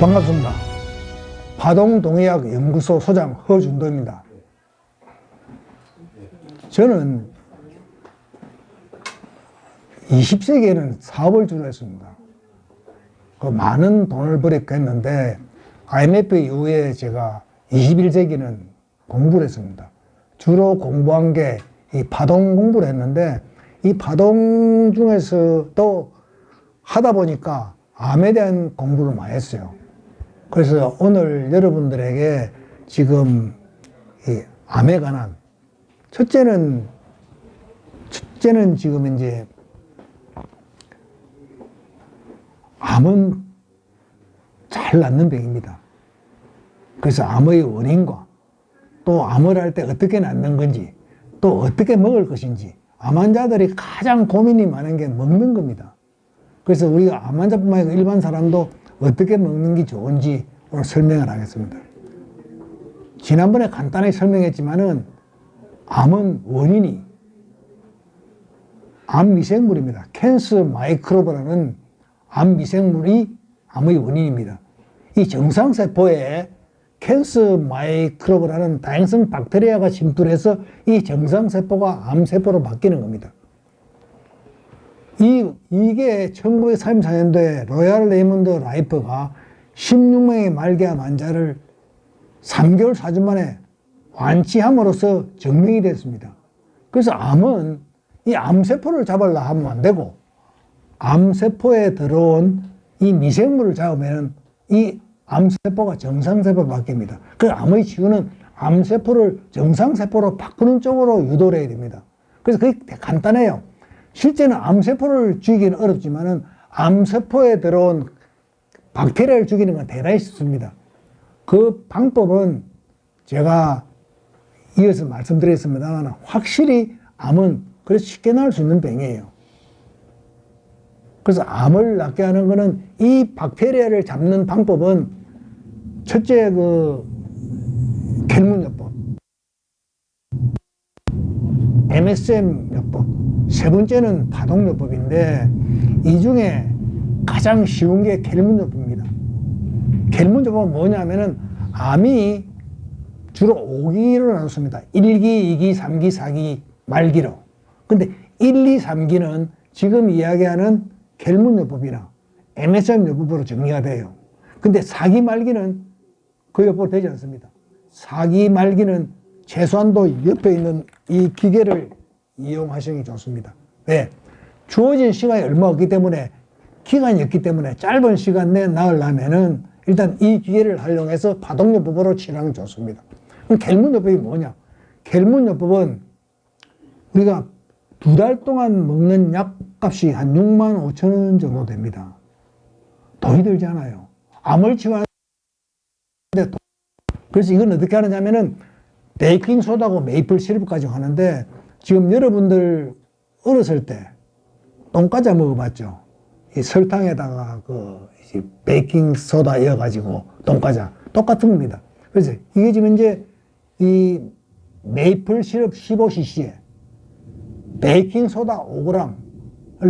반갑습니다. 파동동의학연구소 소장 허준도입니다. 저는 20세기에는 사업을 주로 했습니다. 많은 돈을 벌였고 했는데 IMF 이후에 제가 21세기는 공부를 했습니다. 주로 공부한 게 이 파동 공부를 했는데 이 파동 중에서도 하다 보니까 암에 대한 공부를 많이 했어요. 그래서 오늘 여러분들에게 지금 이 암에 관한 첫째는 지금 이제 암은 잘 낫는 병입니다. 그래서 암의 원인과 또 암을 할 때 어떻게 낫는 건지 또 어떻게 먹을 것인지 암 환자들이 가장 고민이 많은 게 먹는 겁니다. 그래서 우리가 암 환자뿐만 아니라 일반 사람도 어떻게 먹는 게 좋은지 오늘 설명을 하겠습니다. 지난번에 간단히 설명했지만은 암은 원인이 암 미생물입니다. 캔서 마이크로브라는 암 미생물이 암의 원인입니다. 이 정상세포에 캔서 마이크로브라는 다양성 박테리아가 침투해서 이 정상세포가 암세포로 바뀌는 겁니다. 이게 1934년도에 로얄 레이먼드 라이프가 16명의 말기암 환자를 3개월 4주 만에 완치함으로써 증명이 됐습니다. 그래서 암은 이 암세포를 잡으려 하면 안 되고 암세포에 들어온 이 미생물을 잡으면 이 암세포가 정상세포로 바뀝니다. 그래서 암의 치유는 암세포를 정상세포로 바꾸는 쪽으로 유도를 해야 됩니다. 그래서 그게 간단해요. 실제는 암세포를 죽이기는 어렵지만은 암세포에 들어온 박테리아를 죽이는 건 대단히 쉽습니다. 그 방법은 제가 이어서 말씀드리겠습니다만 확실히 암은 그래서 쉽게 나을 수 있는 병이에요. 그래서 암을 낫게 하는 거는 이 박테리아를 잡는 방법은 첫째 켈문요법, MSM요법, 세 번째는 파동요법인데 이 중에 가장 쉬운 게 켈문요법입니다. 켈문요법은 뭐냐면은 암이 주로 5기로 나눴습니다. 1기, 2기, 3기, 4기, 말기로. 근데 1, 2, 3기는 지금 이야기하는 켈문요법이나 MSM 요법으로 정리가 돼요. 근데 4기 말기는 그 요법으로 되지 않습니다. 4기 말기는 최소한도 옆에 있는 이 기계를 이용하시는 게 좋습니다. 왜? 주어진 시간이 얼마 없기 때문에 기간이 없기 때문에 짧은 시간 내에 나으려면은 일단 이 기계를 활용해서 파동요법으로 치료하는 게 좋습니다. 그럼 켈문요법이 뭐냐? 켈문요법은 우리가 2달 동안 먹는 약값이 한 6만 5천 원 정도 됩니다. 돈이 들지 않아요. 암을 치료하는데 그래서 이건 어떻게 하느냐면은 베이킹소다하고 메이플 시럽 가지고 하는데 지금 여러분들 어렸을 때 똥과자 먹어봤죠? 이 설탕에다가 베이킹소다 이어가지고 똥과자 똑같은 겁니다. 그래서 이게 지금 이제 이 메이플 시럽 15cc에 베이킹소다 5g을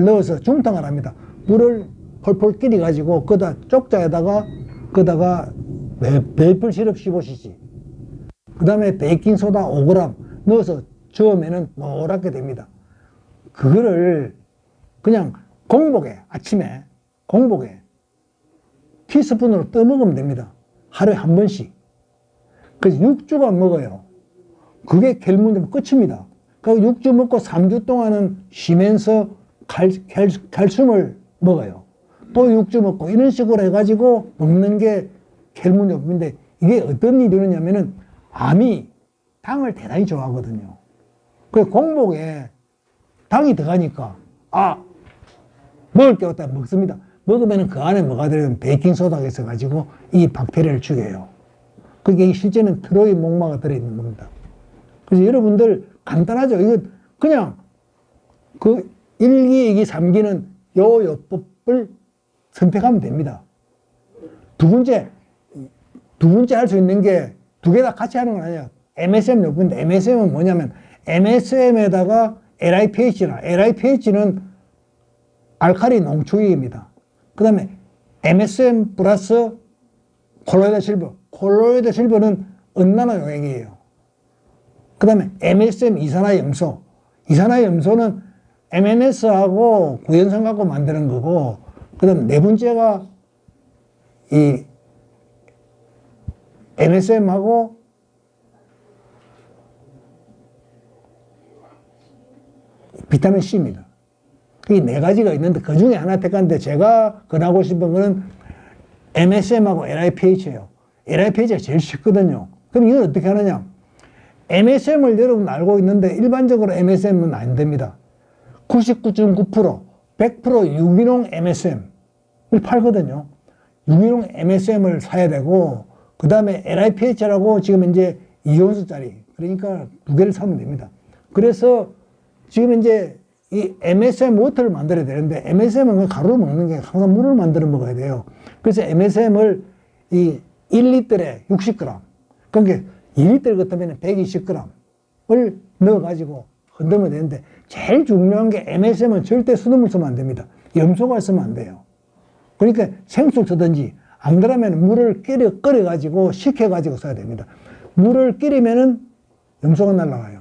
넣어서 중탕을 합니다. 물을 펄펄 끓여가지고 거기다 쪽자에다가 메이플 시럽 15cc 그 다음에 베이킹소다 5g 넣어서 저으면은 노랗게 됩니다. 그거를 그냥 아침에 공복에 티스푼으로 떠먹으면 됩니다. 하루에 한 번씩. 그래서 6주간 먹어요. 그게 켈문요법 끝입니다. 그 6주 먹고 3주 동안은 쉬면서 칼슘을 먹어요. 또 6주 먹고 이런 식으로 해가지고 먹는 게 켈문요법인데 이게 어떤 일이 일어나냐면은 암이 당을 대단히 좋아하거든요. 그 공복에 당이 들어가니까 먹을 게 없다 먹습니다. 먹으면 그 안에 뭐가 들어가면 베이킹소다가 있어가지고 이 박테리아를 죽여요. 그게 실제는 트로이 목마가 들어있는 겁니다. 그래서 여러분들 간단하죠. 이거 그냥 1기, 2기, 3기는 요 요법을 선택하면 됩니다. 두 번째 할 수 있는 게 두 개 다 같이 하는 건 아니에요. MSM 요법인데 MSM은 뭐냐면 MSM에다가 LIPH는 알칼리 농축액입니다. 그 다음에 MSM 플러스 콜로이드 실버는 은나노 용액이에요. 그 다음에 MSM 이산화염소. 이산화염소는 MNS하고 구연산 갖고 만드는 거고, 그 다음 네 번째가 이 MSM하고 비타민 C입니다. 이 네 가지가 있는데 그 중에 하나 택하는데 제가 권하고 싶은 거는 MSM하고 LIPH예요. LIPH가 제일 쉽거든요. 그럼 이건 어떻게 하느냐? MSM을 여러분 알고 있는데 일반적으로 MSM은 안 됩니다. 99.9%, 100% 유기농 MSM을 팔거든요. 유기농 MSM을 사야 되고, 그 다음에 LIPH라고 지금 이제 2온수짜리, 그러니까 두 개를 사면 됩니다. 그래서 지금 이제 이 MSM 워터를 만들어야 되는데, MSM은 가루를 먹는 게 항상 물을 만들어 먹어야 돼요. 그래서 MSM을 이 1리터에 60g, 그러니까 2리터 같으면 120g을 넣어가지고 흔들면 되는데, 제일 중요한 게 MSM은 절대 수돗물 쓰면 안 됩니다. 염소가 쓰면 안 돼요. 그러니까 생수를 쓰든지, 안 그러면 물을 끓여가지고 식혀가지고 써야 됩니다. 물을 끓이면은 염소가 날아가요.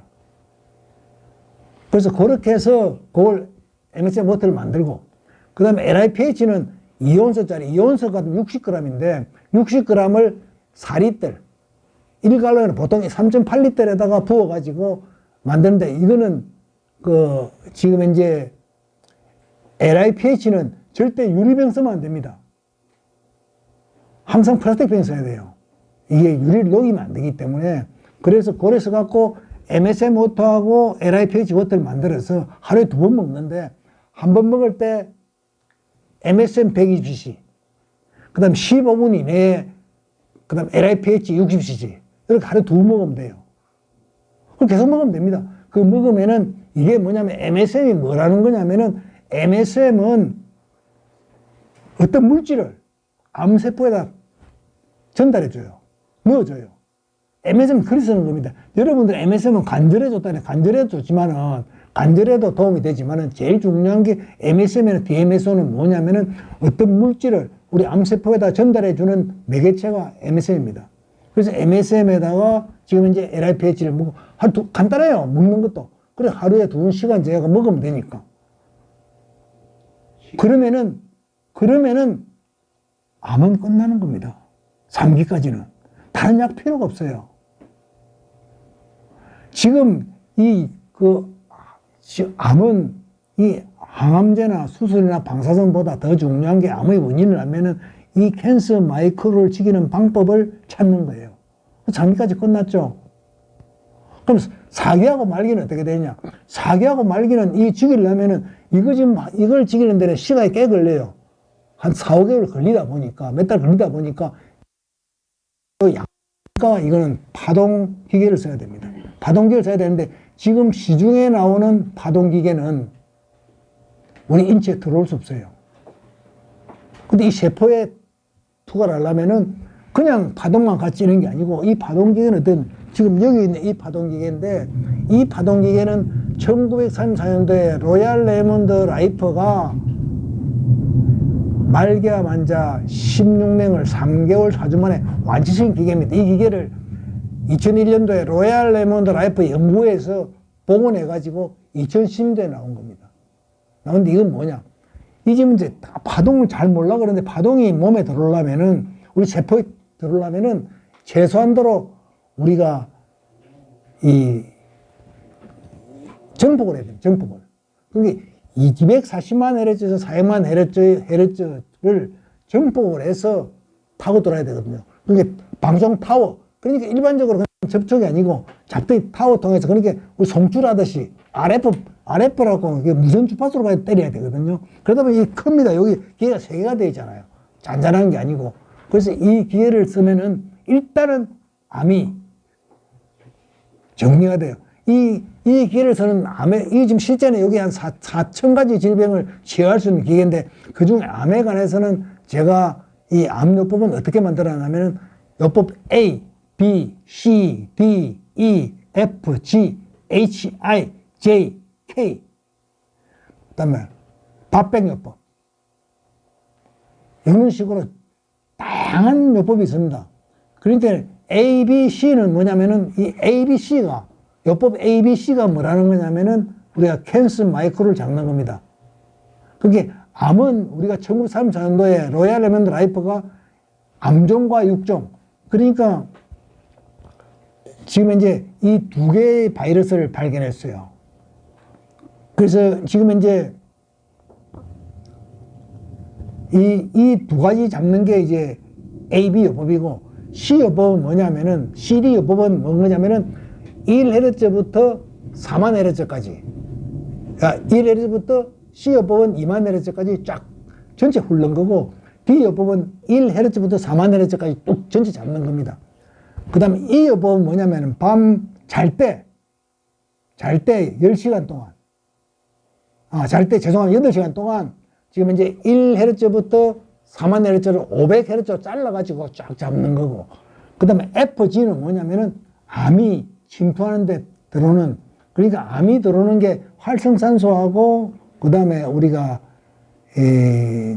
그래서 그렇게 해서 그걸 MSM 워터를 만들고, 그 다음에 LIPH는 2온수짜리, 2온수가 60g인데, 60g을 4리터, 1갈론은 보통 3.8리터에다가 부어가지고 만드는데, 이거는 지금 이제 LIPH는 절대 유리병 쓰면 안 됩니다. 항상 플라스틱 병 써야 돼요. 이게 유리를 녹이면 안 되기 때문에. 그래서 그래서 갖고 MSM 워터하고 LIPH 워터를 만들어서 하루에 2번 먹는데, 한 번 먹을 때 MSM 120cc, 그 다음 15분 이내에, 그 다음 LIPH 60cc, 이렇게 하루에 2번 먹으면 돼요. 그걸 계속 먹으면 됩니다. 그 먹으면은 이게 뭐냐면 MSM이 뭐라는 거냐면은, MSM은 어떤 물질을 암세포에다 전달해줘요. 넣어줘요. MSM은 그리 쓰는 겁니다. 여러분들 MSM은 간절해줬다네. 간절해줬지만은, 간절해도 도움이 되지만은, 제일 중요한 게 MSM이나 DMSO는 뭐냐면은 어떤 물질을 우리 암세포에다 전달해주는 매개체가 MSM입니다. 그래서 MSM에다가 지금 이제 LIPH를 먹고, 간단해요. 먹는 것도. 그래, 하루에 2시간 제가 먹으면 되니까. 그러면은 암은 끝나는 겁니다. 3기까지는. 다른 약 필요가 없어요. 지금 암은 이 항암제나 수술이나 방사선보다 더 중요한 게 암의 원인을 알면은 이 캔서 마이크로를 죽이는 방법을 찾는 거예요. 3기까지 끝났죠. 그럼 4기하고 말기는 어떻게 되냐? 4기하고 말기는 이 죽이려면은 이걸 죽이는 데는 시간이 꽤 걸려요. 한 4, 5개월 걸리다 보니까, 몇 달 걸리다 보니까, 이거는 파동기계를 써야 됩니다. 파동기계를 써야 되는데, 지금 시중에 나오는 파동기계는 우리 인체에 들어올 수 없어요. 근데 이 세포에 투과를 하려면은 그냥 파동만 같이 있는 게 아니고, 이 파동기계는 지금 여기 있는 이 파동기계인데, 이 파동기계는 1934년도에 로얄 레몬드 라이프가 말기암 환자 16명을 3개월 4주 만에 완치시킨 기계입니다. 이 기계를 2001년도에 로얄 레몬드 라이프 연구에서 복원해가지고 2010년도에 나온 겁니다. 나온데 이건 뭐냐? 이 지금 이제 파동을 잘 몰라 그러는데, 파동이 몸에 들어오려면은, 우리 세포에 들어오려면은 최소한도로 우리가 정폭을 해야 돼요. 정폭을. 그게 240만 헤르츠에서 400만 헤르츠를 정폭을 해서 타고 돌아야 되거든요. 그게 방송 타워. 그러니까 일반적으로 접촉이 아니고 잡더기 타워 통해서, 그러니까 우리 송출하듯이 RF라고 무선 주파수로 가야 때려야 되거든요. 그러다 보니 큽니다. 여기 기계가 3개가 되어 있잖아요. 잔잔한 게 아니고. 그래서 이 기계를 쓰면은 일단은 암이 정리가 돼요. 이 기계를 쓰는 이 지금 실제는 여기 한 4,000가지 질병을 치료할 수 있는 기계인데, 그 중에 암에 관해서는 제가 이 암요법은 어떻게 만들어놨냐면은, 요법 A, B, C, D, E, F, G, H, I, J, K. 그 다음에 밥백요법. 이런 식으로 다양한 요법이 있습니다. 그러니까 A, B, C는 뭐냐면은 이 A, B, C가 요법 A, B, C가 뭐라는 거냐면은 우리가 캔스 마이크로를 잡는 겁니다. 그게 암은 우리가 1934년도에 로얄 레몬드 라이프가 암종과 육종, 그러니까 지금 이제 이 두 개의 바이러스를 발견했어요. 그래서 지금 이제 이 두 가지 잡는 게 이제 A, B 요법이고, C 요법은 뭐냐면은, CD 요법은 뭐냐면은 1Hz부터 4만 Hz까지. 그러니까 1Hz부터 C 요법은 2만 Hz까지 쫙 전체 훑는 거고, D 요법은 1Hz부터 4만 Hz까지 뚝 전체 잡는 겁니다. 그 다음에 이 요법은 뭐냐면은 밤 잘 때 10시간 동안, 잘 때 죄송합니다. 8시간 동안 지금 이제 1Hz부터 4만 Hz를 500Hz로 잘라가지고 쫙 잡는 거고, 그 다음에 FG는 뭐냐면은 암이 침투하는데 들어오는, 그러니까 암이 들어오는 게 활성산소하고, 그 다음에 우리가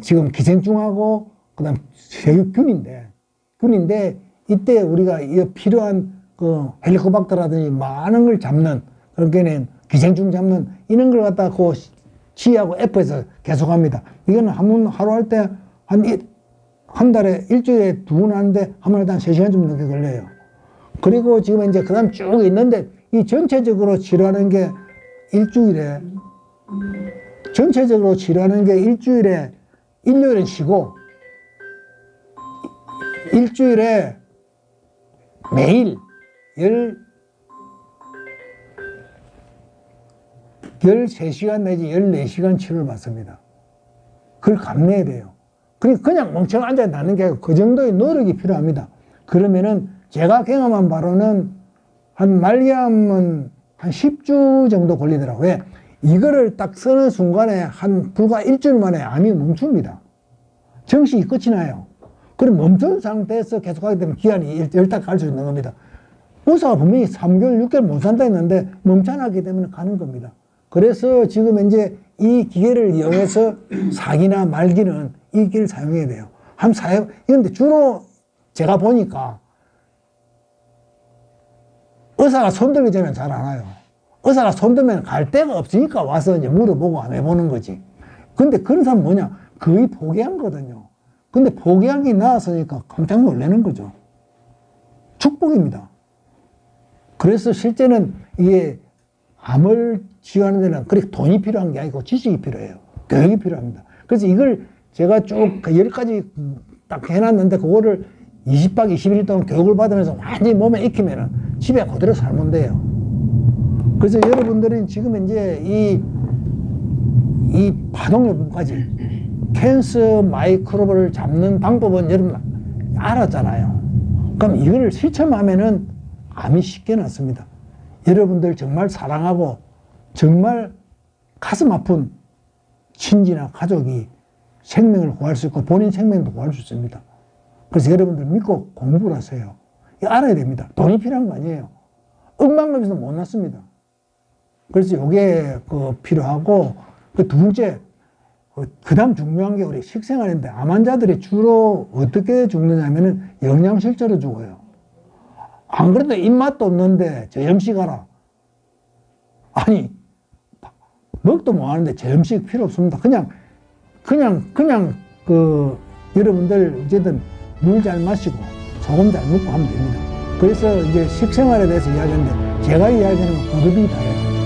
지금 기생충하고, 그 다음 균인데, 이때 우리가 필요한 그 헬리코박터라든지 많은 걸 잡는, 그러니까는 기생충 잡는 이런 걸 갖다가 그 G하고 F에서 계속합니다. 이거는 하루 할 때 한 달에 일주일에 2번 하는데 한 번에 한 3시간 좀 넘게 걸려요. 그리고 지금 이제 그 다음 쭉 있는데, 이 전체적으로 치료하는 게 일주일에, 일요일은 쉬고, 일주일에 매일 13시간 내지 14시간 치료를 받습니다. 그걸 감내해야 돼요. 그냥 멍청 앉아 나는 게 아니고 그 정도의 노력이 필요합니다. 그러면은 제가 경험한 바로는 한 말기암은 한 10주 정도 걸리더라고요. 왜? 이거를 딱 쓰는 순간에 불과 일주일 만에 암이 멈춥니다. 정식이 끝이 나요. 그럼 멈춘 상태에서 계속하게 되면 기한이 10달 갈 수 있는 겁니다. 의사가 분명히 3개월, 6개월 못 산다 했는데 멈춰나게 되면 가는 겁니다. 그래서 지금 이제 이 기계를 이용해서 사기나 말기는 이 기계를 사용해야 돼요. 그런데 주로 제가 보니까 의사가 손들기 전에 잘 안 와요. 의사가 손들면 갈 데가 없으니까 와서 이제 물어보고 안 해보는 거지. 근데 그런 사람 뭐냐? 거의 포기한 거거든요. 근데 포기한 게 나왔으니까 깜짝 놀라는 거죠. 축복입니다. 그래서 실제는 이게 암을 치유하는 데는 그렇게 돈이 필요한 게 아니고 지식이 필요해요. 교육이 필요합니다. 그래서 이걸 제가 쭉 10가지 딱 해놨는데, 그거를 20박 21일 동안 교육을 받으면서 완전히 몸에 익히면은 집에 그대로 살면 돼요. 그래서 여러분들은 지금 이제 이 파동요법까지 캔서 마이크로브를 잡는 방법은 여러분 알았잖아요. 그럼 이걸 실천하면은 암이 쉽게 낫습니다. 여러분들 정말 사랑하고 정말 가슴 아픈 친지나 가족이 생명을 구할 수 있고 본인 생명도 구할 수 있습니다. 그래서 여러분들 믿고 공부를 하세요. 이거 알아야 됩니다. 돈이 필요한 거 아니에요. 억만금에서 못 났습니다. 그래서 이게 필요하고, 그 두 번째, 그 다음 중요한 게 우리 식생활인데, 암 환자들이 주로 어떻게 죽느냐면은 영양실조로 죽어요. 안 그래도 입맛도 없는데 저염식 하라. 아니, 먹도 뭐 하는데 저염식 필요 없습니다. 그냥 여러분들 어쨌든 물 잘 마시고 소금 잘 먹고 하면 됩니다. 그래서 이제 식생활에 대해서 이야기하는데, 제가 이야기하는 건 부득이 다예요.